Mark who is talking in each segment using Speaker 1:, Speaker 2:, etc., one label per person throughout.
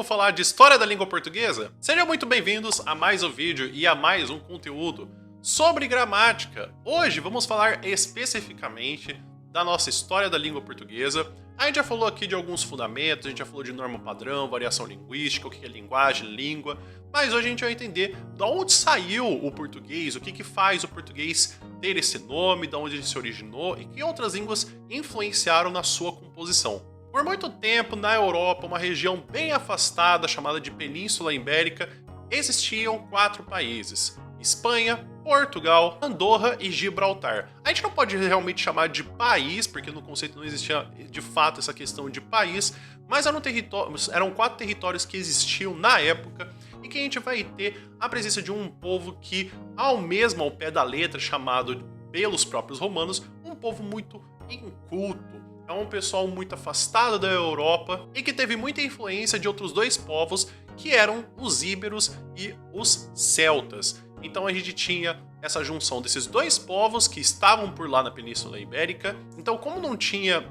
Speaker 1: vamos falar de história da língua portuguesa? Sejam muito bem-vindos a mais um vídeo e a mais um conteúdo sobre gramática. Hoje vamos falar especificamente da nossa história da língua portuguesa. A gente já falou aqui de alguns fundamentos, a gente já falou de norma padrão, variação linguística, o que é linguagem, língua, mas hoje a gente vai entender de onde saiu o português, o que faz o português ter esse nome, de onde ele se originou e que outras línguas influenciaram na sua composição. Por muito tempo, na Europa, uma região bem afastada chamada de Península Ibérica, existiam 4 países: Espanha, Portugal, Andorra e Gibraltar. A gente não pode realmente chamar de país, porque no conceito não existia de fato essa questão de país, mas eram 4 territórios que existiam na época e que a gente vai ter a presença de um povo que, ao pé da letra, chamado pelos próprios romanos, um povo muito inculto. É um pessoal muito afastado da Europa e que teve muita influência de outros 2 povos, que eram os íberos e os celtas. Então a gente tinha essa junção desses 2 povos que estavam por lá na Península Ibérica. Então como tinha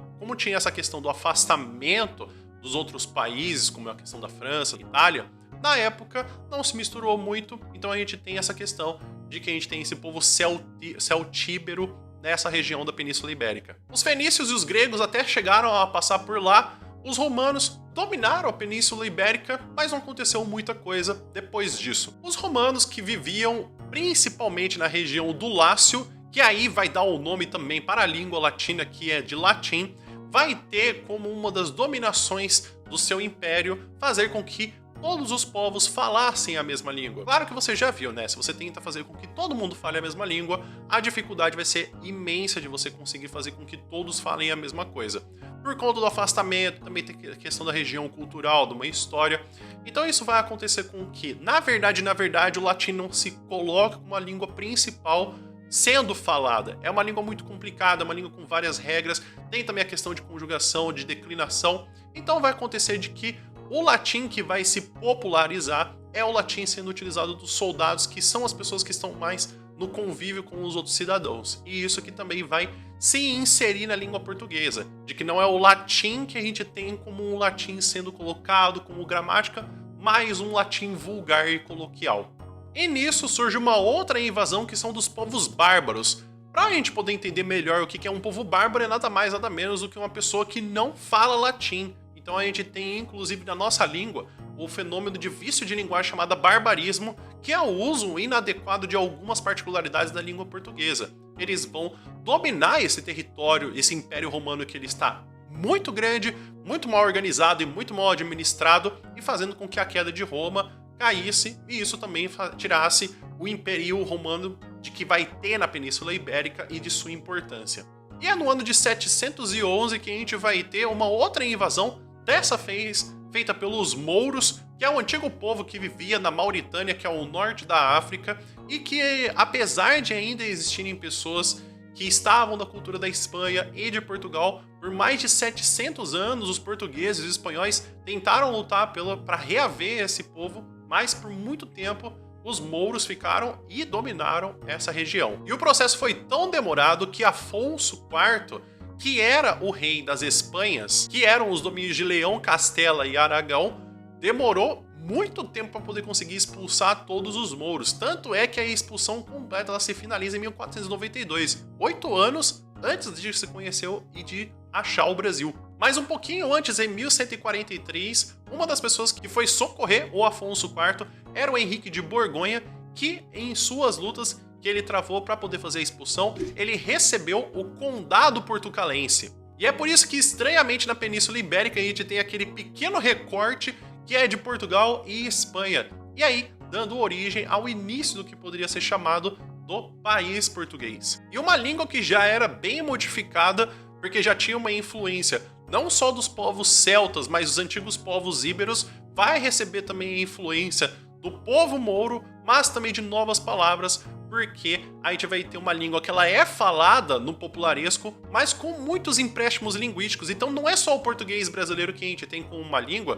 Speaker 1: essa questão do afastamento dos outros países, como a questão da França, da Itália, na época não se misturou muito. Então a gente tem essa questão de que a gente tem esse povo celtíbero nessa região da Península Ibérica. Os fenícios e os gregos até chegaram a passar por lá. Os romanos dominaram a Península Ibérica, mas não aconteceu muita coisa depois disso. Os romanos, que viviam principalmente na região do Lácio, que aí vai dar o nome também para a língua latina, que é de latim, vai ter como uma das dominações do seu império fazer com que todos os povos falassem a mesma língua. Claro que você já viu, né? Se você tenta fazer com que todo mundo fale a mesma língua, a dificuldade vai ser imensa de você conseguir fazer com que todos falem a mesma coisa. Por conta do afastamento, também tem a questão da região cultural, de uma história. Então isso vai acontecer com que, na verdade, o latim não se coloca como a língua principal sendo falada. É uma língua muito complicada, é uma língua com várias regras, tem também a questão de conjugação, de declinação. Então vai acontecer de que o latim que vai se popularizar é o latim sendo utilizado dos soldados, que são as pessoas que estão mais no convívio com os outros cidadãos. E isso que também vai se inserir na língua portuguesa, de que não é o latim que a gente tem como um latim sendo colocado como gramática, mas um latim vulgar e coloquial. E nisso surge uma outra invasão, que são dos povos bárbaros. Para a gente poder entender melhor o que é um povo bárbaro, é nada mais nada menos do que uma pessoa que não fala latim. Então a gente tem, inclusive, na nossa língua, o fenômeno de vício de linguagem chamado barbarismo, que é o uso inadequado de algumas particularidades da língua portuguesa. Eles vão dominar esse território, esse império romano que ele está muito grande, muito mal organizado e muito mal administrado, e fazendo com que a queda de Roma caísse, e isso também tirasse o império romano de que vai ter na Península Ibérica e de sua importância. E é no ano de 711 que a gente vai ter uma outra invasão, dessa vez feita pelos mouros, que é um antigo povo que vivia na Mauritânia, que é o norte da África, e que, apesar de ainda existirem pessoas que estavam da cultura da Espanha e de Portugal, por mais de 700 anos os portugueses e os espanhóis tentaram lutar para reaver esse povo, mas por muito tempo os mouros ficaram e dominaram essa região. E o processo foi tão demorado que Afonso IV, que era o rei das Espanhas, que eram os domínios de Leão, Castela e Aragão, demorou muito tempo para poder conseguir expulsar todos os mouros. Tanto é que a expulsão completa ela se finaliza em 1492, 8 anos antes de se conhecer e de achar o Brasil. Mas um pouquinho antes, em 1143, uma das pessoas que foi socorrer o Afonso IV era o Henrique de Borgonha, que em suas lutas que ele travou para poder fazer a expulsão, ele recebeu o Condado Portucalense. E é por isso que, estranhamente, na Península Ibérica a gente tem aquele pequeno recorte que é de Portugal e Espanha. E aí, dando origem ao início do que poderia ser chamado do país português. E uma língua que já era bem modificada, porque já tinha uma influência não só dos povos celtas, mas dos antigos povos íberos, vai receber também a influência do povo mouro, mas também de novas palavras, porque a gente vai ter uma língua que ela é falada no popularesco, mas com muitos empréstimos linguísticos. Então não é só o português brasileiro que a gente tem como uma língua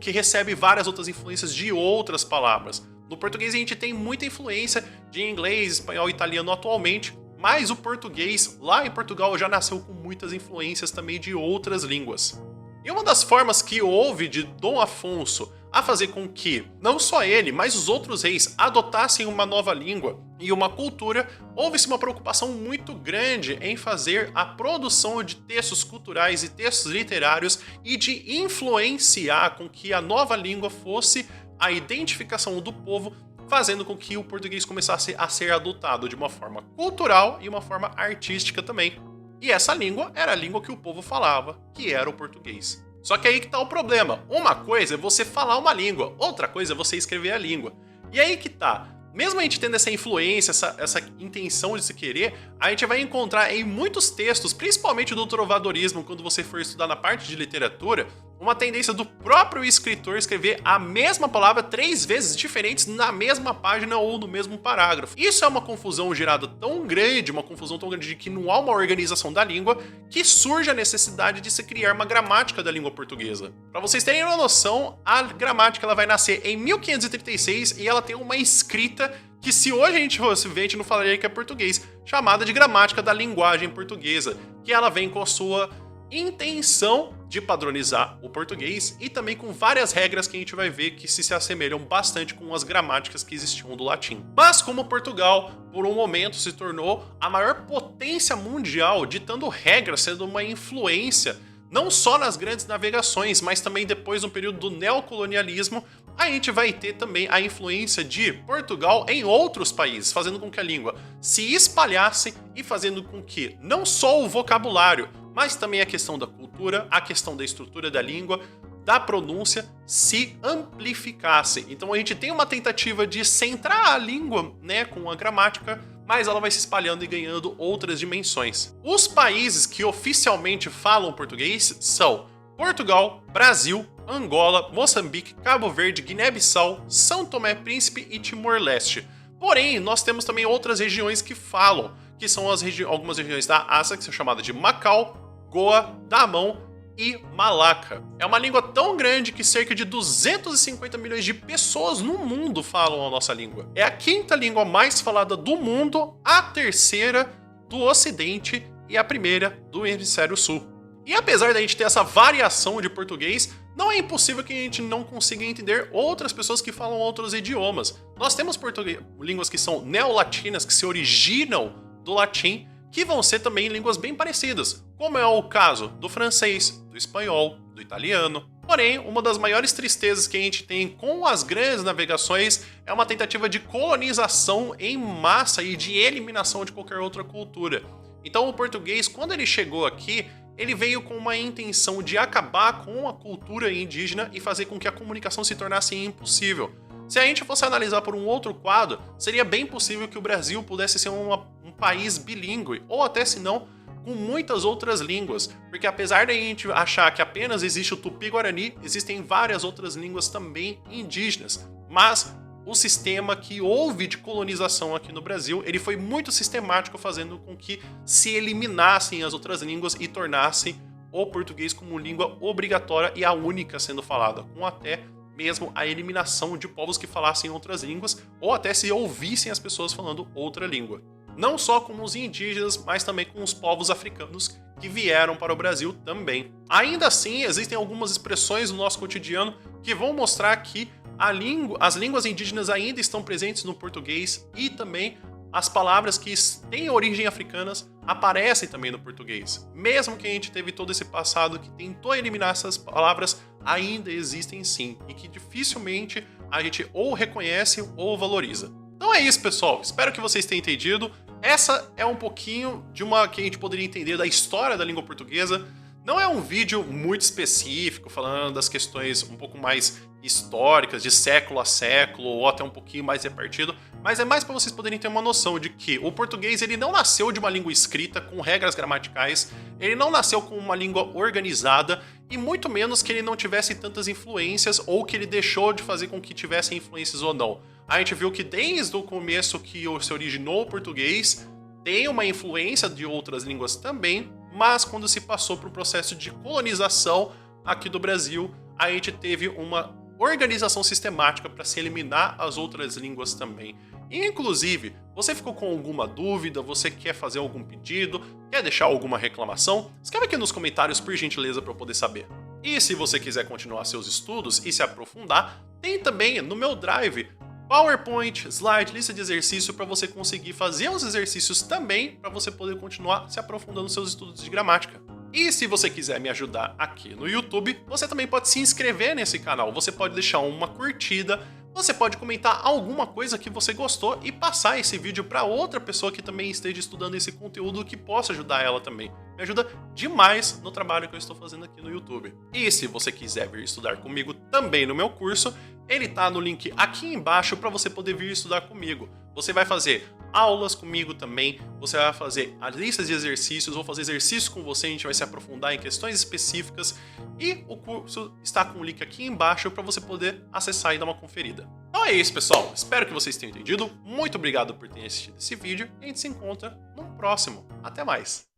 Speaker 1: que recebe várias outras influências de outras palavras. No português a gente tem muita influência de inglês, espanhol e italiano atualmente, mas o português lá em Portugal já nasceu com muitas influências também de outras línguas. E uma das formas que houve de Dom Afonso a fazer com que não só ele, mas os outros reis adotassem uma nova língua e uma cultura, houve-se uma preocupação muito grande em fazer a produção de textos culturais e textos literários e de influenciar com que a nova língua fosse a identificação do povo, fazendo com que o português começasse a ser adotado de uma forma cultural e uma forma artística também. E essa língua era a língua que o povo falava, que era o português. Só que aí que tá o problema. Uma coisa é você falar uma língua, outra coisa é você escrever a língua. E aí que tá. Mesmo a gente tendo essa influência, essa intenção de se querer, a gente vai encontrar em muitos textos, principalmente do trovadorismo, quando você for estudar na parte de literatura, uma tendência do próprio escritor escrever a mesma palavra 3 vezes diferentes na mesma página ou no mesmo parágrafo. Isso é uma confusão gerada tão grande, uma confusão tão grande de que não há uma organização da língua, que surge a necessidade de se criar uma gramática da língua portuguesa. Para vocês terem uma noção, a gramática ela vai nascer em 1536 e ela tem uma escrita que, se hoje a gente fosse ver, a gente não falaria que é português, chamada de gramática da linguagem portuguesa, que ela vem com a sua intenção de padronizar o português e também com várias regras que a gente vai ver que se assemelham bastante com as gramáticas que existiam do latim. Mas como Portugal, por um momento, se tornou a maior potência mundial, ditando regras, sendo uma influência não só nas grandes navegações, mas também depois no período do neocolonialismo, a gente vai ter também a influência de Portugal em outros países, fazendo com que a língua se espalhasse e fazendo com que não só o vocabulário, mas também a questão da cultura, a questão da estrutura da língua, da pronúncia, se amplificasse. Então a gente tem uma tentativa de centrar a língua, né, com a gramática, mas ela vai se espalhando e ganhando outras dimensões. Os países que oficialmente falam português são Portugal, Brasil, Angola, Moçambique, Cabo Verde, Guiné-Bissau, São Tomé Príncipe e Timor-Leste. Porém, nós temos também outras regiões que falam, que são algumas regiões da Ásia, que são chamadas de Macau, Goa, Damão e Malaca. É uma língua tão grande que cerca de 250 milhões de pessoas no mundo falam a nossa língua. É a 5ª língua mais falada do mundo, a 3ª do Ocidente e a 1ª do Hemisfério Sul. E apesar da gente ter essa variação de português, não é impossível que a gente não consiga entender outras pessoas que falam outros idiomas. Nós temos línguas que são neolatinas, que se originam do latim, que vão ser também línguas bem parecidas, como é o caso do francês, do espanhol, do italiano. Porém, uma das maiores tristezas que a gente tem com as grandes navegações é uma tentativa de colonização em massa e de eliminação de qualquer outra cultura. Então o português, quando ele chegou aqui, ele veio com uma intenção de acabar com a cultura indígena e fazer com que a comunicação se tornasse impossível. Se a gente fosse analisar por um outro quadro, seria bem possível que o Brasil pudesse ser um país bilíngue, ou até se não, com muitas outras línguas, porque apesar de a gente achar que apenas existe o Tupi-Guarani, existem várias outras línguas também indígenas, mas o sistema que houve de colonização aqui no Brasil, ele foi muito sistemático, fazendo com que se eliminassem as outras línguas e tornassem o português como língua obrigatória e a única sendo falada, com até mesmo a eliminação de povos que falassem outras línguas, ou até se ouvissem as pessoas falando outra língua. Não só com os indígenas, mas também com os povos africanos que vieram para o Brasil também. Ainda assim, existem algumas expressões no nosso cotidiano que vão mostrar que as línguas indígenas ainda estão presentes no português e também as palavras que têm origem africanas aparecem também no português. Mesmo que a gente teve todo esse passado que tentou eliminar essas palavras, ainda existem sim, e que dificilmente a gente ou reconhece ou valoriza. Então é isso, pessoal. Espero que vocês tenham entendido. Essa é um pouquinho de uma que a gente poderia entender da história da língua portuguesa. Não é um vídeo muito específico, falando das questões um pouco mais históricas, de século a século, ou até um pouquinho mais repartido, mas é mais para vocês poderem ter uma noção de que o português ele não nasceu de uma língua escrita com regras gramaticais, ele não nasceu com uma língua organizada, e muito menos que ele não tivesse tantas influências, ou que ele deixou de fazer com que tivesse influências ou não. A gente viu que desde o começo que se originou o português, tem uma influência de outras línguas também, mas quando se passou para o processo de colonização aqui do Brasil, a gente teve uma organização sistemática para se eliminar as outras línguas também. Inclusive, você ficou com alguma dúvida, você quer fazer algum pedido, quer deixar alguma reclamação? Escreve aqui nos comentários, por gentileza, para eu poder saber. E se você quiser continuar seus estudos e se aprofundar, tem também no meu Drive PowerPoint, slide, lista de exercício para você conseguir fazer os exercícios também para você poder continuar se aprofundando nos seus estudos de gramática. E se você quiser me ajudar aqui no YouTube, você também pode se inscrever nesse canal, você pode deixar uma curtida, você pode comentar alguma coisa que você gostou e passar esse vídeo para outra pessoa que também esteja estudando esse conteúdo que possa ajudar ela também. Me ajuda demais no trabalho que eu estou fazendo aqui no YouTube. E se você quiser vir estudar comigo também no meu curso, ele tá no link aqui embaixo para você poder vir estudar comigo. Você vai fazer aulas comigo também, você vai fazer a lista de exercícios, vou fazer exercícios com você, a gente vai se aprofundar em questões específicas e o curso está com o link aqui embaixo para você poder acessar e dar uma conferida. Então é isso, pessoal. Espero que vocês tenham entendido. Muito obrigado por terem assistido esse vídeo e a gente se encontra no próximo. Até mais!